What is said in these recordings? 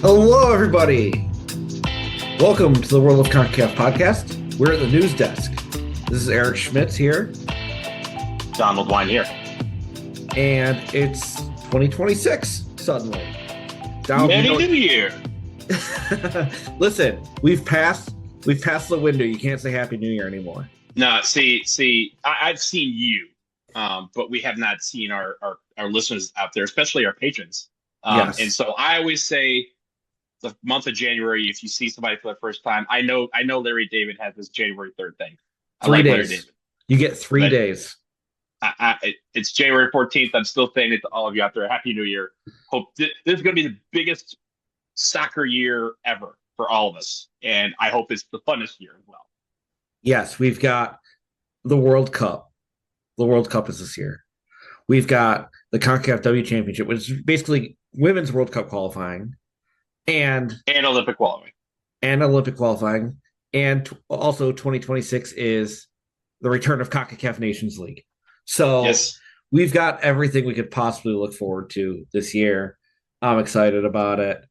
Hello, everybody. Welcome to the World of Concacaf podcast. We're at the news desk. This is Eric Schmitz here, Donald Wine here. and it's 2026 suddenly. Donald, Merry New Year. Listen, we've passed the window. You can't say Happy New Year anymore. No, I've seen you, but we have not seen our listeners out there, especially our patrons. Yes. And so I always say the month of January, if you see somebody for the first time, I know Larry David has this January 3rd thing. I 3 like days. Larry David. You get 3 days. It's January 14th. I'm still saying it to all of you out there. Happy New Year. Hope this is going to be the biggest soccer year ever for all of us. And I hope it's the funnest year as well. Yes, we've got the World Cup. The World Cup is this year. We've got the Concacaf W Championship, which is basically women's World Cup qualifying and Olympic qualifying. And also 2026 is the return of Concacaf Nations League. So yes, we've got everything we could possibly look forward to this year. I'm excited about it.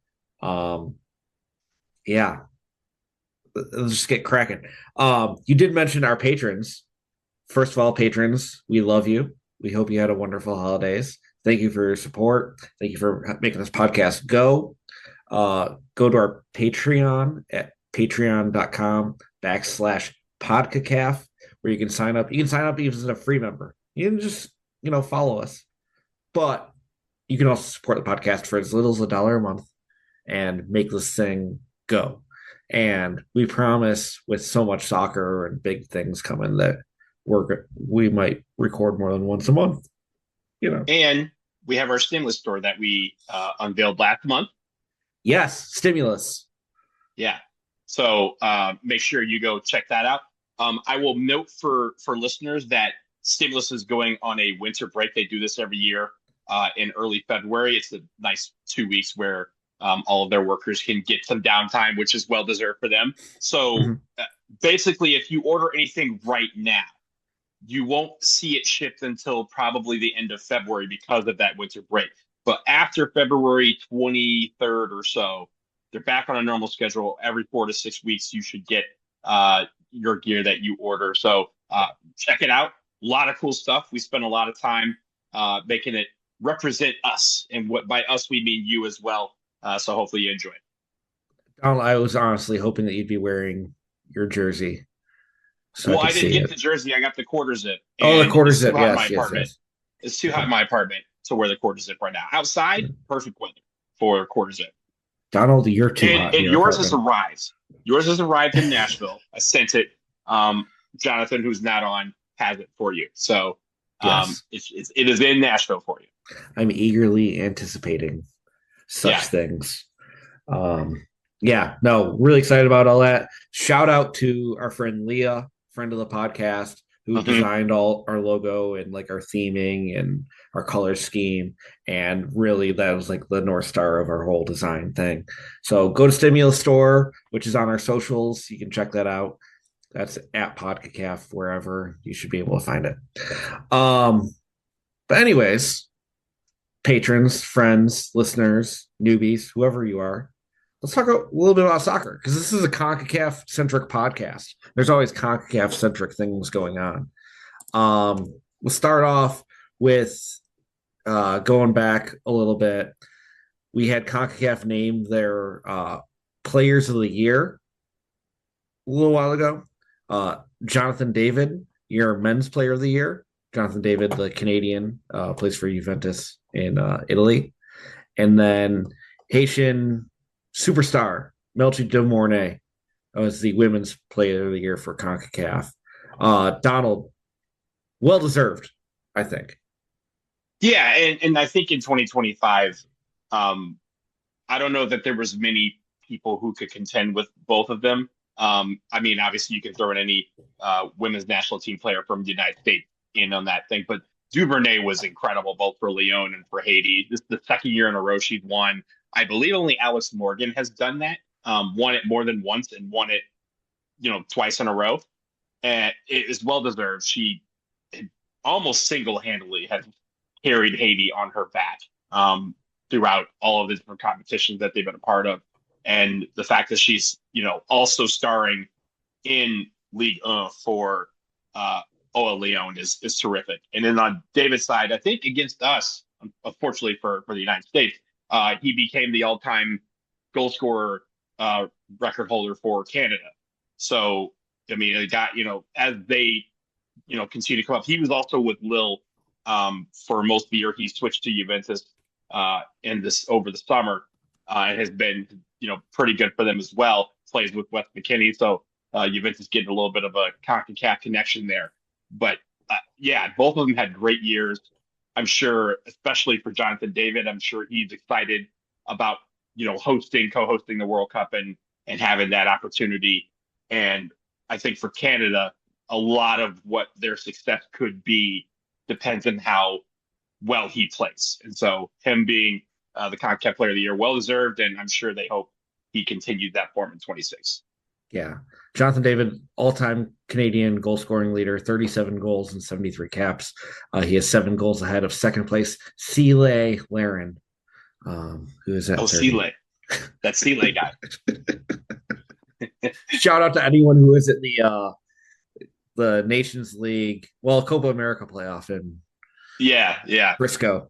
Yeah. Let's just get cracking. You did mention our patrons. First of all, patrons, we love you. We hope you had a wonderful holidays. Thank you for your support. Thank you for making this podcast go. Go to our Patreon at patreon.com/podcacaf, where you can sign up. You can sign up even as a free member. You can just, follow us. But you can also support the podcast for as little as $1 a month and make this thing go. And we promise, with so much soccer and big things coming, that we might record more than once a month. And we have our stimulus store that we unveiled last month. Yes, stimulus. Yeah. So make sure you go check that out. I will note for listeners that stimulus is going on a winter break. They do this every year in early February. It's a nice 2 weeks where all of their workers can get some downtime, which is well deserved for them. So basically, if you order anything right now, you won't see it shipped until probably the end of February because of that winter break. But after February 23rd or so, they're back on a normal schedule. Every 4 to 6 weeks, you should get your gear that you order. So check it out. A lot of cool stuff. We spend a lot of time making it represent us. And by us, we mean you as well. So hopefully you enjoy it. I was honestly hoping that you'd be wearing your jersey. So I didn't get the jersey. I got the quarter zip. Oh, the quarter zip. Yes. It's too hot in my apartment to wear the quarter zip right now. Outside, perfect weather for quarter zip. Donald, you're too hot. And yours has arrived. Yours has arrived in Nashville. I sent it. Jonathan, who's not on, has it for you. So yes. It is in Nashville for you. I'm eagerly anticipating such things. Really excited about all that. Shout out to our friend Leah, friend of the podcast, who designed all our logo and like our theming and our color scheme. And really that was like the North Star of our whole design thing. So go to Stimulus Store, which is on our socials. You can check that out. That's at Podcacaf, wherever you should be able to find it. But anyways, patrons, friends, listeners, newbies, whoever you are, let's talk a little bit about soccer, because this is a CONCACAF-centric podcast. There's always CONCACAF-centric things going on. We'll start off with going back a little bit. We had CONCACAF name their Players of the Year a little while ago. Jonathan David, your Men's Player of the Year. Jonathan David, the Canadian, plays for Juventus in Italy. And then Haitian superstar Melchi de Mornay was the Women's Player of the Year for CONCACAF. Donald, well deserved, I think. Yeah, and I think in 2025, I don't know that there was many people who could contend with both of them. I mean, obviously, you can throw in any women's national team player from the United States in on that thing, but Duvernay was incredible both for Lyon and for Haiti. This is the second year in a row she's won. I believe only Alex Morgan has done that, won it more than once and won it, twice in a row. And it is well deserved. She almost single-handedly has carried Haiti on her back. throughout all of the different competitions that they've been a part of. And the fact that she's, also starring in League 1 for OL Leon is terrific. And then on David's side, I think against us, unfortunately for the United States, he became the all-time goal scorer record holder for Canada. So, I mean, it got, as they, continue to come up, he was also with Lille for most of the year. He switched to Juventus in this over the summer and has been, pretty good for them as well. Plays with West McKinney. So Juventus getting a little bit of a Concacaf connection there. But yeah, both of them had great years. I'm sure, especially for Jonathan David, I'm sure he's excited about, co-hosting the World Cup and having that opportunity. And I think for Canada, a lot of what their success could be depends on how well he plays. And so him being the Concacaf Player of the Year, well deserved, and I'm sure they hope he continued that form in 26. Yeah. Jonathan David, all-time Canadian goal-scoring leader, 37 goals and 73 caps. He has 7 goals ahead of second place, Cele Laren, who is at 30. Cele. That Cele guy. Shout out to anyone who is at the Nations League, Copa America playoff in Frisco.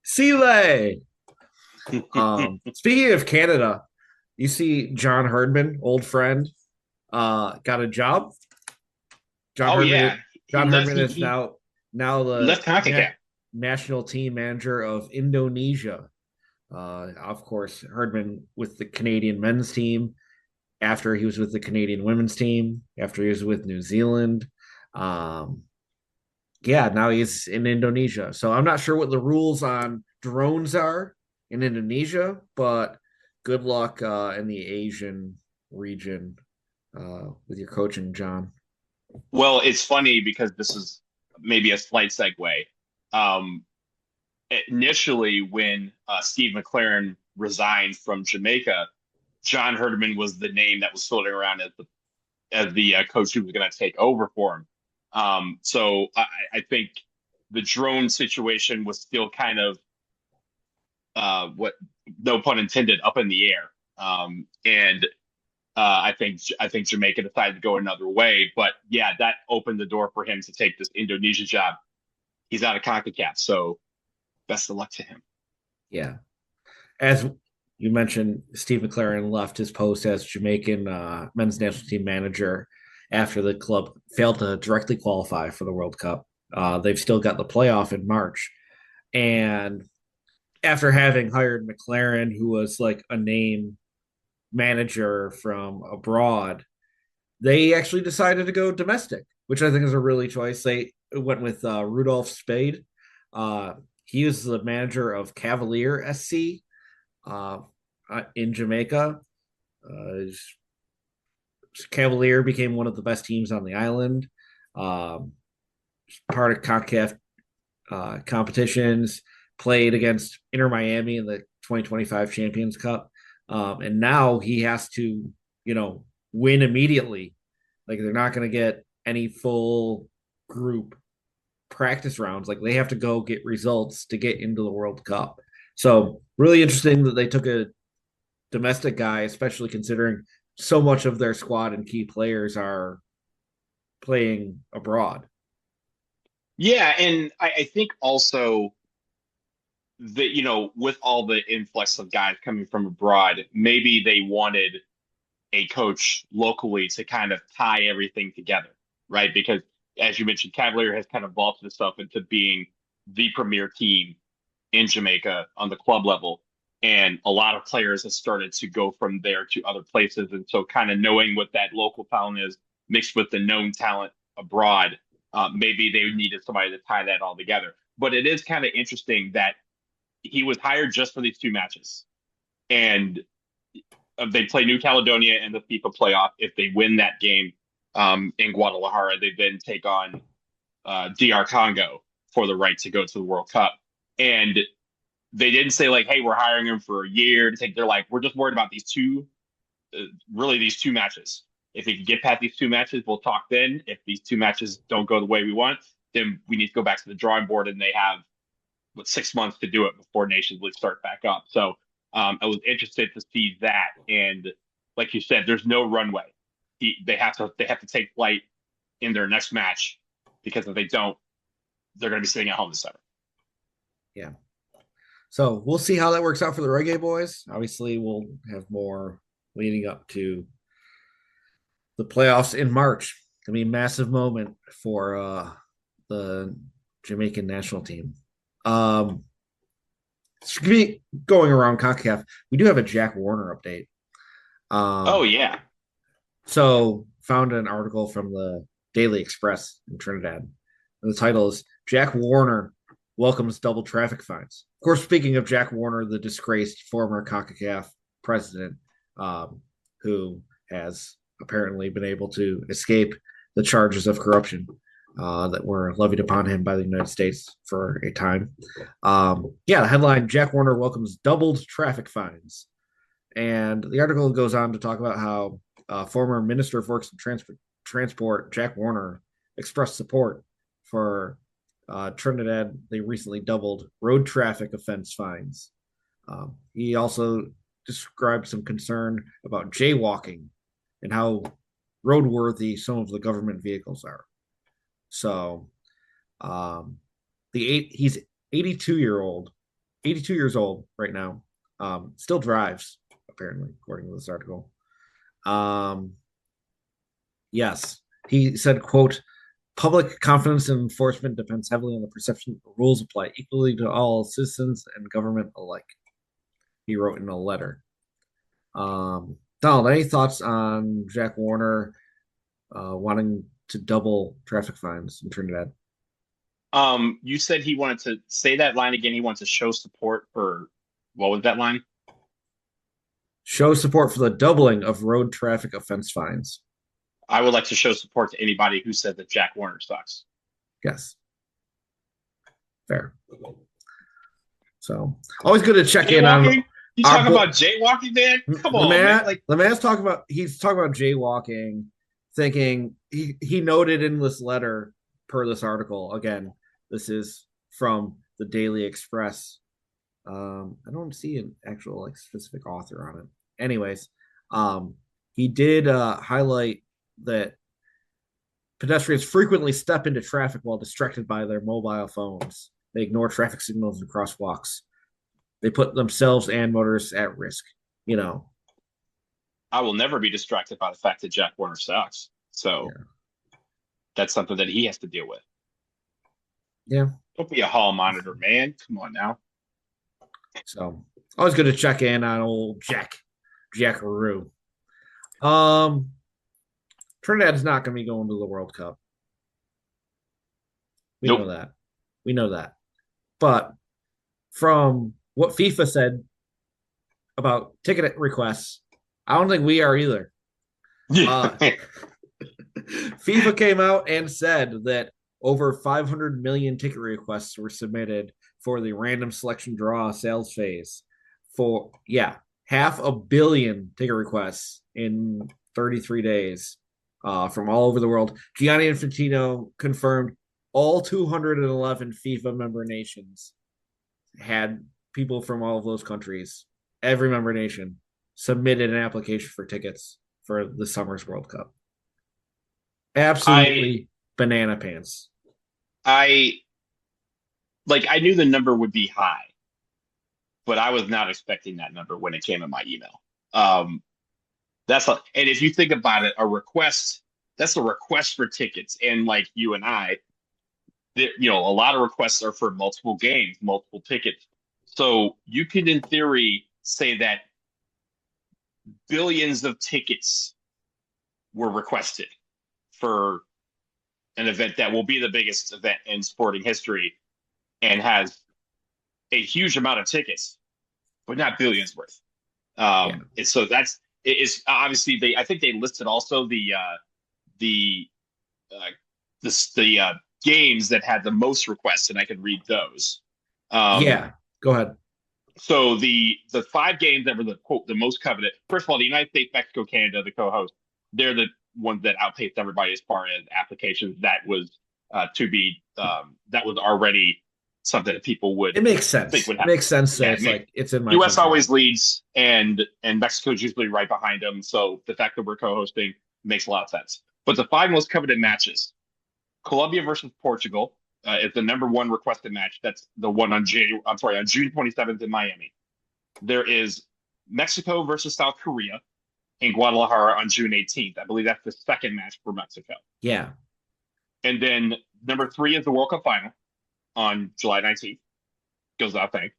Cele. Speaking of Canada, you see John Herdman, old friend, got a job. John Herdman is now the national team manager of Indonesia. Of course, Herdman with the Canadian men's team, after he was with the Canadian women's team, after he was with New Zealand. Now he's in Indonesia. So I'm not sure what the rules on drones are in Indonesia, but good luck in the Asian region with your coaching, John. Well, it's funny because this is maybe a slight segue. Initially, when Steve McLaren resigned from Jamaica, John Herdman was the name that was floating around as the coach who was going to take over for him. So I think the drone situation was still kind of no pun intended, up in the air. I think Jamaica decided to go another way. But yeah, that opened the door for him to take this Indonesia job. He's out of CONCACAF, so best of luck to him. Yeah. As you mentioned, Steve McLaren left his post as Jamaican men's national team manager after the club failed to directly qualify for the World Cup. They've still got the playoff in March. And after having hired McLaren, who was like a name manager from abroad, they actually decided to go domestic, which I think is a really choice. They went with Rudolph Spade. He was the manager of Cavalier SC in Jamaica. Cavalier became one of the best teams on the island. Part of CONCACAF competitions, played against Inter Miami in the 2025 Champions Cup. And now he has to, win immediately. Like, they're not going to get any full group practice rounds. Like, they have to go get results to get into the World Cup. So really interesting that they took a domestic guy, especially considering so much of their squad and key players are playing abroad. Yeah, and I think also that, with all the influx of guys coming from abroad, maybe they wanted a coach locally to kind of tie everything together, right? Because as you mentioned, Cavalier has kind of vaulted itself into being the premier team in Jamaica on the club level. And a lot of players have started to go from there to other places. And so kind of knowing what that local talent is mixed with the known talent abroad, maybe they needed somebody to tie that all together. But it is kind of interesting that he was hired just for these 2 matches. And they play New Caledonia in the FIFA playoff. If they win that game in Guadalajara, they then take on DR Congo for the right to go to the World Cup. And they didn't say like, hey, we're hiring him for a year to take. They're like, we're just worried about these two matches. If he can get past these 2 matches, we'll talk then. If these 2 matches don't go the way we want, then we need to go back to the drawing board. And they have 6 months to do it before Nations League start back up. So I was interested to see that. And like you said, there's no runway. They have to take flight in their next match, because if they don't, they're going to be sitting at home this summer. Yeah. So we'll see how that works out for the Reggae Boyz. Obviously, we'll have more leading up to the playoffs in March. It's gonna be a massive moment for the Jamaican national team. It's gonna be going around CONCACAF. We do have a Jack Warner update. Oh yeah. So found an article from the Daily Express in Trinidad. And the title is Jack Warner welcomes double traffic fines. Of course, speaking of Jack Warner, the disgraced former CONCACAF president, who has apparently been able to escape the charges of corruption that were levied upon him by the United States for a time. The headline, Jack Warner welcomes doubled traffic fines. And the article goes on to talk about how former Minister of Works and Transport, Jack Warner, expressed support for Trinidad. They recently doubled road traffic offense fines. He also described some concern about jaywalking and how roadworthy some of the government vehicles are. So, he's 82 years old right now. Still drives, apparently, according to this article. Yes, he said, quote, public confidence in enforcement depends heavily on the perception that the rules apply equally to all citizens and government alike. He wrote in a letter. Donald, any thoughts on Jack Warner wanting to double traffic fines in Trinidad? You said he wanted to say that line again. He wants to show support for, what was that line? Show support for the doubling of road traffic offense fines. I would like to show support to anybody who said that Jack Warner sucks. Yes. Fair. So always good to check in on. You talking about jaywalking, man? Come on, man. Like, the man's talking about jaywalking, thinking he noted in this letter per this article. Again, this is from the Daily Express. I don't see an actual specific author on it. Anyways, he did highlight that pedestrians frequently step into traffic while distracted by their mobile phones. They ignore traffic signals and crosswalks. They put themselves and motorists at risk. I will never be distracted by the fact that Jack Warner sucks. So that's something that he has to deal with. Yeah. Don't be a hall monitor, man. Come on now. So always good to check in on old Jackaroo. Trinidad is not going to be going to the World Cup. We know that. But from what FIFA said about ticket requests, I don't think we are either. FIFA came out and said that over 500 million ticket requests were submitted for the random selection draw sales phase for, 500 million ticket requests in 33 days from all over the world. Gianni Infantino confirmed all 211 FIFA member nations had people from all of those countries, every member nation, submitted an application for tickets for the summer's World Cup. Absolutely banana pants. I knew the number would be high, but I was not expecting that number when it came in my email. And if you think about it, that's a request for tickets. And like you and I, a lot of requests are for multiple games, multiple tickets. So you could, in theory, say that billions of tickets were requested for an event that will be the biggest event in sporting history and has a huge amount of tickets, but not billions worth. And so it's obviously I think they listed also the games that had the most requests, and I could read those. Go ahead. So the 5 games that were the most coveted. First of all, the United States, Mexico, Canada, the co-host, they're the ones that outpaced everybody as far as applications. That was already something that people would It makes think sense. would It happen. makes sense that Yeah, it's like it's in my U.S. country. always leads, and Mexico's usually right behind them. So the fact that we're co-hosting makes a lot of sense. But the five most coveted matches: Colombia versus Portugal is the number one requested match. That's the one on June 27th in Miami. There is Mexico versus South Korea in Guadalajara on June 18th. I believe that's the second match for Mexico. Yeah. And then number three is the World Cup final on July 19th. Goes without saying.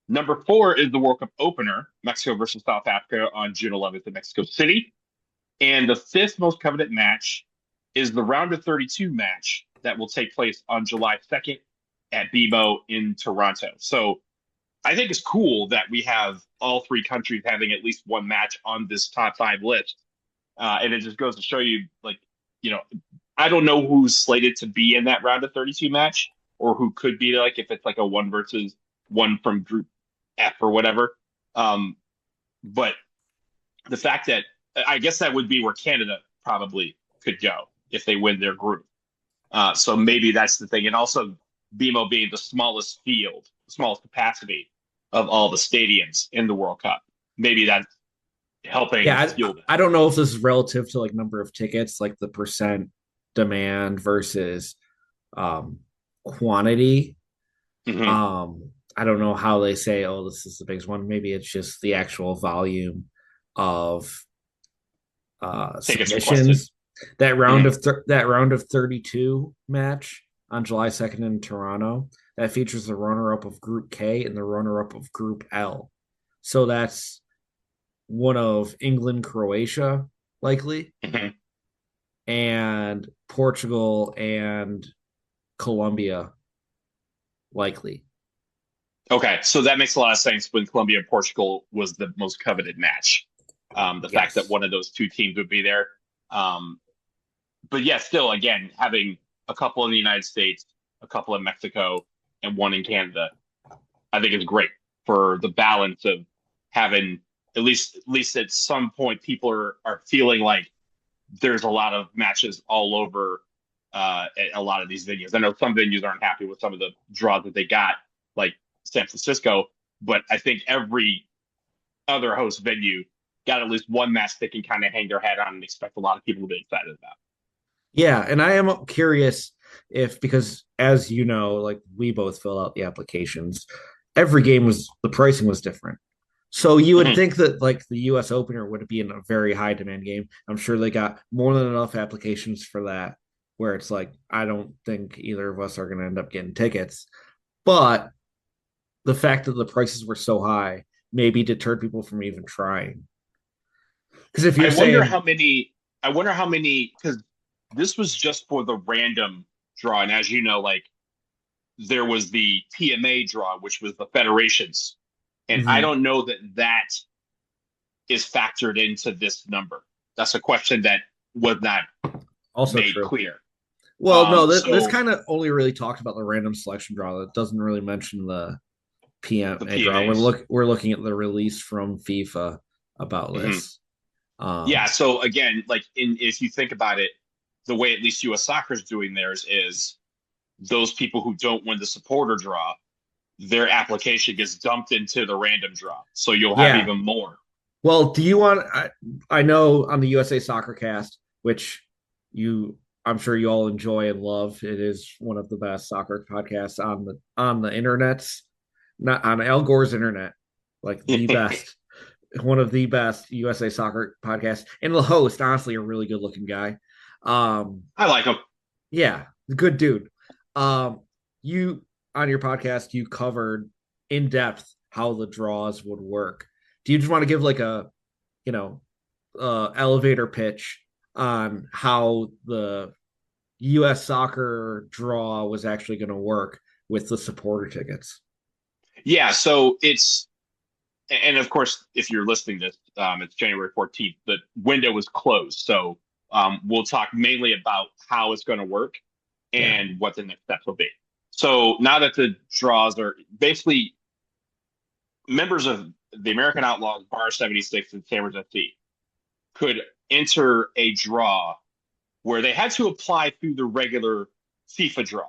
Number four is the World Cup opener, Mexico versus South Africa on June 11th in Mexico City. And the fifth most coveted match is the round of 32 match that will take place on July 2nd at BMO in Toronto. So I think it's cool that we have all three countries having at least one match on this top five list. And it just goes to show you, like, you know, I don't know who's slated to be in that round of 32 match or who could be, like, if it's like a one versus one from Group F or whatever. But the fact that I guess that would be where Canada probably could go if they win their group. So maybe that's the thing. And also, BMO being the smallest field, smallest capacity of all the stadiums in the World Cup. Maybe that's helping Yeah, fuel that. I don't know if this is relative to like number of tickets, like the percent demand versus quantity. Mm-hmm. I don't know how they say, oh, this is the biggest one. Maybe it's just the actual volume of Tickets requested. submissions. That round Mm-hmm. of that round of 32 match on July 2nd in Toronto that features the runner-up of Group K and the runner-up of Group L. So that's one of England, Croatia, likely, Mm-hmm. and Portugal and Colombia, likely. Okay, so that makes a lot of sense when Colombia and Portugal was the most coveted match. The fact that Yes. one of those two teams would be there. Um, but yeah, still, again, having a couple in the United States, a couple in Mexico, and one in Canada, I think is great for the balance of having at least at some point people are feeling like there's a lot of matches all over a lot of these venues. I know some venues aren't happy with some of the draws that they got, like San Francisco, but I think every other host venue got at least one match they can kind of hang their hat on and expect a lot of people to be excited about. Yeah, and I am curious if because as you know, like we both fill out the applications, every game was the pricing was different. So you would Mm-hmm. think that like the US opener would be in a very high demand game. I'm sure they got more than enough applications for that where it's like I don't think either of us are going to end up getting tickets. But the fact that the prices were so high maybe deterred people from even trying. Because if I you're wonder saying, how many. I wonder how many because this was just for the random draw, and as you know, like there was the PMA draw, which was the federations, and I mhm, don't know that that is factored into this number. That's a question that was not also made true. clear. Well, no, this So kind of only really talks about the random selection draw. It doesn't really mention the the PMA draw. PMAs. We're looking at the release from FIFA about Hmm. this. Yeah. Um, So again, like if you think about it, the way at least U.S. Soccer is doing theirs is those people who don't win the supporter draw, their application gets dumped into the random draw. So you'll have yeah. even more. Well, do you want? I know on the USA Soccer Cast, which you, I'm sure you all enjoy and love. It is one of the best soccer podcasts on the internets, not on Al Gore's internet, like the best, one of the best USA Soccer podcasts, and the host, honestly, a really good looking guy. Um, I like them. yeah, good dude. Um, you on your podcast, you covered in depth how the draws would work. Do you just want to give like a, you know, elevator pitch on how the U.S. soccer draw was actually going to work with the supporter tickets? Yeah. So and of course, if you're listening to this, it's January 14th. The window is closed. So we'll talk mainly about how it's going to work Yeah, and what the next steps will be. So now that the draws are basically members of the American Outlaws, Bar 76, and Samers FC could enter a draw where they had to apply through the regular FIFA draw.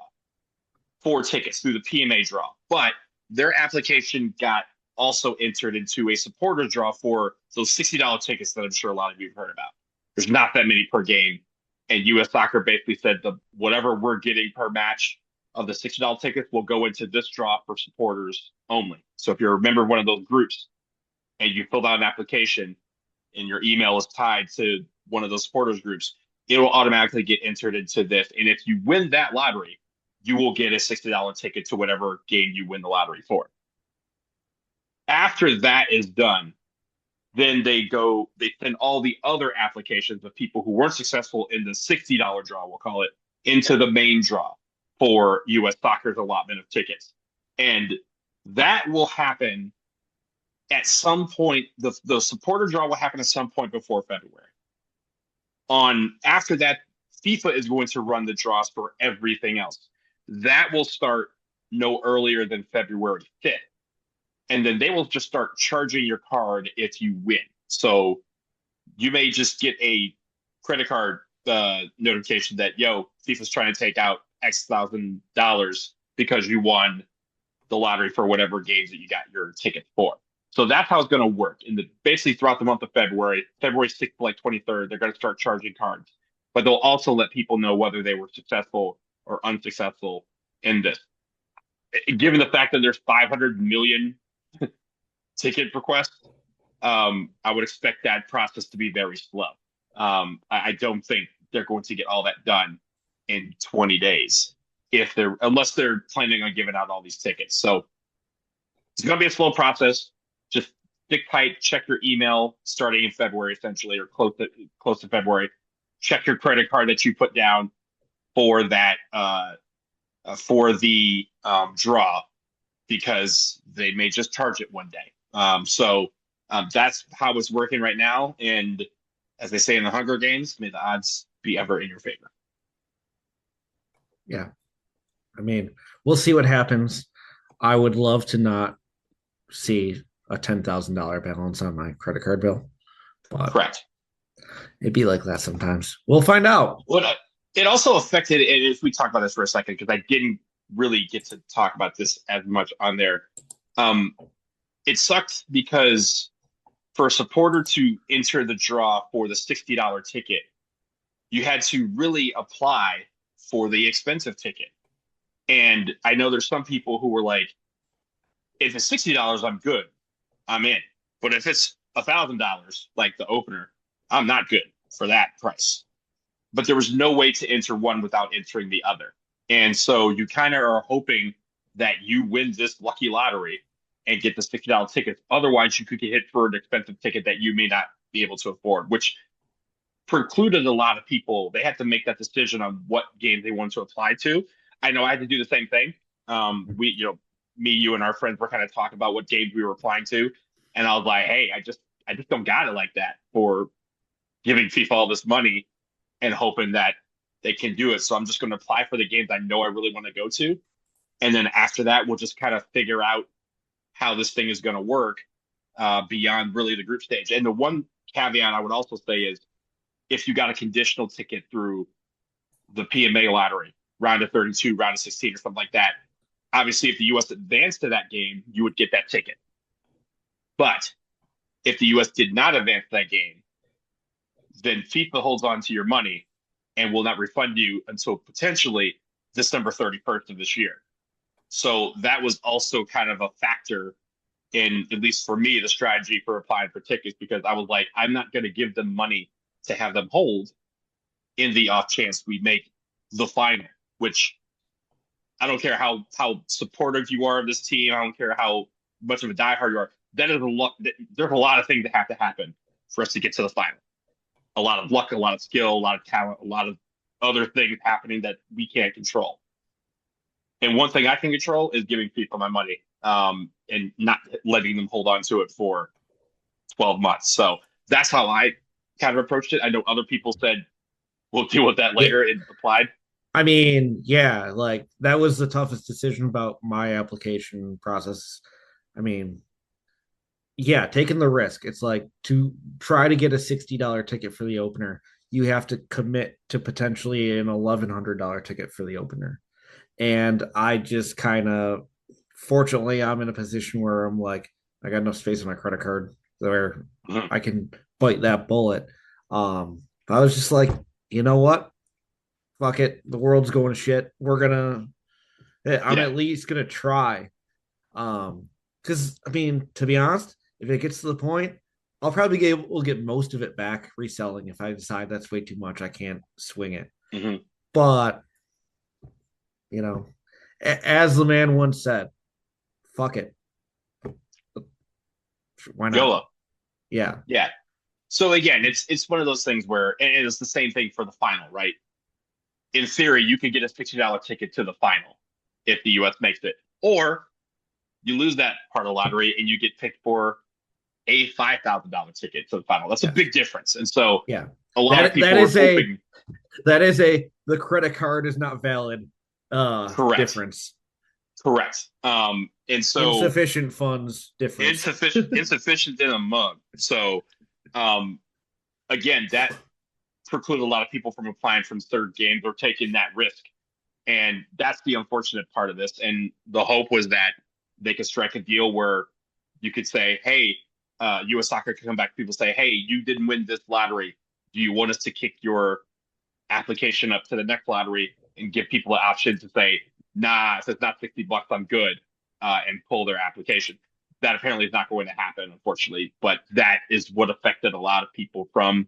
for tickets through the PMA draw, but their application got also entered into a supporter draw for those $60 tickets that I'm sure a lot of you have heard about. There's not that many per game. And US Soccer basically said the whatever we're getting per match of the $60 tickets will go into this draw for supporters only. So if you're a member of one of those groups and you filled out an application and your email is tied to one of those supporters groups, it will automatically get entered into this. And if you win that lottery, you will get a $60 ticket to whatever game you win the lottery for. After that is done, then they send all the other applications of people who weren't successful in the $60 draw, we'll call it, into the main draw for US Soccer's allotment of tickets. And that will happen at some point. The supporter draw will happen at some point before February. After that, FIFA is going to run the draws for everything else. That will start no earlier than February 5th. And then they will just start charging your card if you win. So you may just get a credit card notification that, yo, FIFA's trying to take out X $1,000 because you won the lottery for whatever games that you got your ticket for. So that's how it's going to work. Basically throughout the month of February 6th to like 23rd, they're going to start charging cards. But they'll also let people know whether they were successful or unsuccessful in this. Given the fact that there's 500 million ticket requests, I would expect that process to be very slow. I don't think they're going to get all that done in 20 days unless they're planning on giving out all these tickets. So it's going to be a slow process. Just stick tight, check your email starting in February, essentially, or close to February. Check your credit card that you put down for that for the draw, because they may just charge it one day. So that's how it's working right now. And as they say in the Hunger Games, may the odds be ever in your favor. Yeah. I mean, we'll see what happens. I would love to not see a $10,000 balance on my credit card bill. But correct. It'd be like that sometimes. We'll find out. Well, it also affected, and if we talk about this for a second, because I didn't really get to talk about this as much on there. It sucked because for a supporter to enter the draw for the $60 ticket, you had to really apply for the expensive ticket. And I know there's some people who were like, if it's $60, I'm good. I'm in. But if it's $1,000, like the opener, I'm not good for that price. But there was no way to enter one without entering the other. And so you kind of are hoping that you win this lucky lottery and get the $60 tickets. Otherwise, you could get hit for an expensive ticket that you may not be able to afford, which precluded a lot of people. They had to make that decision on what game they wanted to apply to. I know I had to do the same thing. Me, you, and our friends were kind of talking about what games we were applying to. And I was like, hey, I just don't got it like that for giving FIFA all this money and hoping that they can do it. So I'm just going to apply for the games I know I really want to go to. And then after that, we'll just kind of figure out how this thing is going to work beyond really the group stage. And the one caveat I would also say is if you got a conditional ticket through the PMA lottery, round of 32, round of 16, or something like that, obviously if the U.S. advanced to that game, you would get that ticket. But if the U.S. did not advance that game, then FIFA holds on to your money and will not refund you until potentially December 31st of this year. So that was also kind of a factor in, at least for me, the strategy for applying for tickets, because I was like, I'm not going to give them money to have them hold in the off chance we make the final, which I don't care how supportive you are of this team. I don't care how much of a diehard you are. That is there's a lot of things that have to happen for us to get to the final. A lot of luck, a lot of skill, a lot of talent, a lot of other things happening that we can't control. And one thing I can control is giving people my money and not letting them hold on to it for 12 months. So that's how I kind of approached it. I know other people said, we'll deal with that later and applied. I mean, yeah, like that was the toughest decision about my application process. I mean, yeah, taking the risk. It's like to try to get a $60 ticket for the opener, you have to commit to potentially an $1,100 ticket for the opener. And I just kind of, fortunately, I'm in a position where I'm like, I got enough space on my credit card where Mhm. I can bite that bullet. I was just like, you know what? Fuck it. The world's going to shit. I'm Yeah. at least gonna try. Because I mean, to be honest, if it gets to the point, I'll probably get able to get most of it back reselling. If I decide that's way too much, I can't swing it. Hmm. But you know, as the man once said, "Fuck it, why not?" YOLO. Yeah, Yeah. So again, it's one of those things where, and it's the same thing for the final, right? In theory, you could get a $60 ticket to the final if the U.S. makes it, or you lose that part of the lottery and you get picked for a $5,000 ticket to the final. That's a yes, big difference, and so yeah. a lot of That people are is a hoping. the credit card is not valid Correct. difference. Correct. And so Insufficient funds difference. insufficient in a mug. So, um, again, that precluded a lot of people from applying from third games or taking that risk. And that's the unfortunate part of this. And the hope was that they could strike a deal where you could say, hey, U.S. soccer could come back. People say, hey, you didn't win this lottery. Do you want us to kick your application up to the next lottery and give people an option to say, nah, if it's not $60, I'm good, and pull their application? That apparently is not going to happen, unfortunately. But that is what affected a lot of people from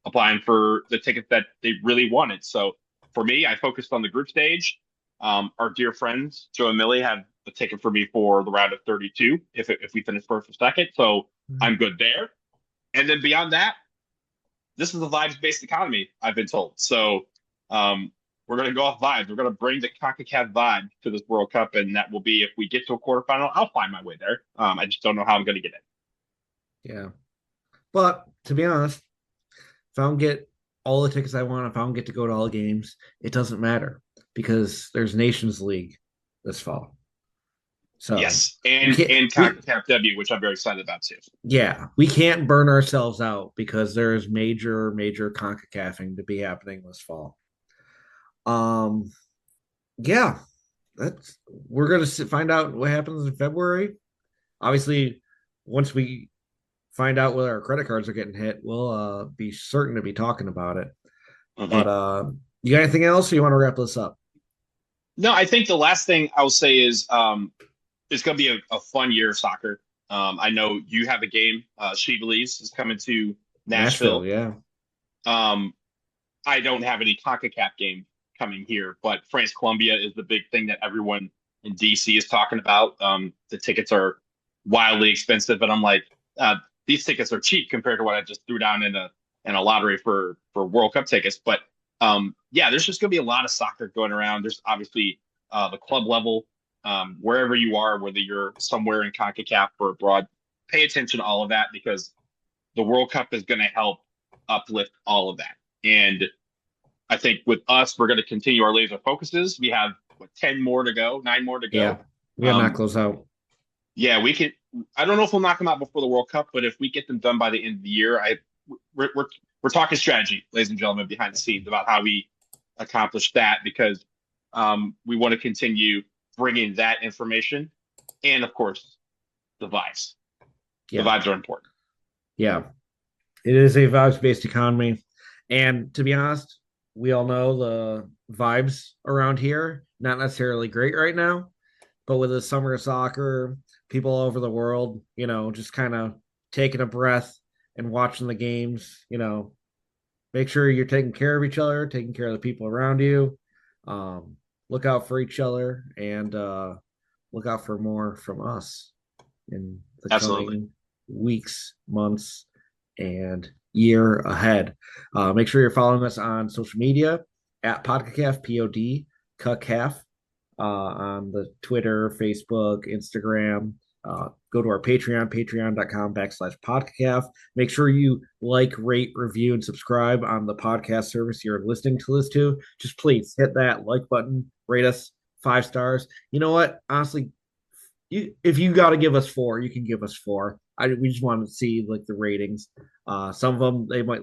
applying for the tickets that they really wanted. So for me, I focused on the group stage. Our dear friends, Joe and Millie, have a ticket for me for the round of 32 if we finish first or second. So I'm good there. And then beyond that, this is a vibes-based economy, I've been told. So we're going to go off vibes. We're going to bring the Concacaf vibe to this World Cup, and that will be if we get to a quarterfinal, I'll find my way there. I just don't know how I'm going to get it. Yeah, but to be honest, if I don't get all the tickets I want, if I don't get to go to all the games, it doesn't matter because there's Nations League this fall. So Yes, we can't and we Concacaf W, which I'm very excited about too. yeah, we can't burn ourselves out because there's major CONCACAFing to be happening this fall. Um yeah, that's we're gonna find out what happens in February. Obviously, once we find out whether our credit cards are getting hit, we'll be certain to be talking about it. But Mhm. you got anything else or you want to wrap this up? No, I think the last thing I'll say is it's going to be a fun year of soccer. I know you have a game. She believes is coming to Nashville, Nashville. yeah. Um, I don't have any CONCACAF game coming here, but France Colombia is the big thing that everyone in DC is talking about. The tickets are wildly expensive, but I'm like, these tickets are cheap compared to what I just threw down in a lottery for World Cup tickets. But yeah, there's just going to be a lot of soccer going around. There's obviously the club level, wherever you are, whether you're somewhere in CONCACAF or abroad, pay attention to all of that because the World Cup is going to help uplift all of that. And I think with us, we're going to continue our laser focuses. We have what 10 more to go, 9 more to Yeah. go. We gotta knock Um, those out. yeah, we can. I don't know if we'll knock them out before the World Cup, but if we get them done by the end of the year, we're we're, we're talking strategy, ladies and gentlemen, behind the scenes about how we accomplish that because we want to continue bringing that information and, of course, the vibes. The Yeah. vibes are important. Yeah. It is a vibes based economy. And to be honest, we all know the vibes around here, not necessarily great right now, but with the summer of soccer, people all over the world, just kind of taking a breath and watching the games, make sure you're taking care of each other, taking care of the people around you. Um, look out for each other and look out for more from us in the Absolutely. coming weeks, months, and year ahead. Make sure you're following us on social media at Podcacaf, POD, CUCAF, on the Twitter, Facebook, Instagram. Go to our Patreon, patreon.com/podcast. Make sure you like, rate, review, and subscribe on the podcast service you're listening to this to. Just please hit that like button, rate us 5 stars. You know what? Honestly, if you got to give us 4, you can give us 4. We just want to see like the ratings. Some of them they might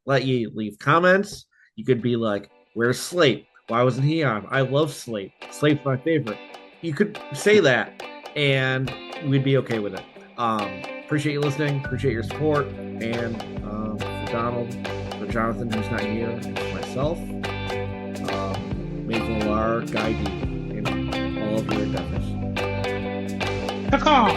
let you leave comments. You could be like, "Where's Slate? Why wasn't he on? I love Slate. Slate's my favorite. You could say that, and we'd be okay with it. Appreciate you listening. Appreciate your support. And for Donald, for Jonathan, who's not here, and for myself, may the Lar guide you in all of your endeavors. Caw.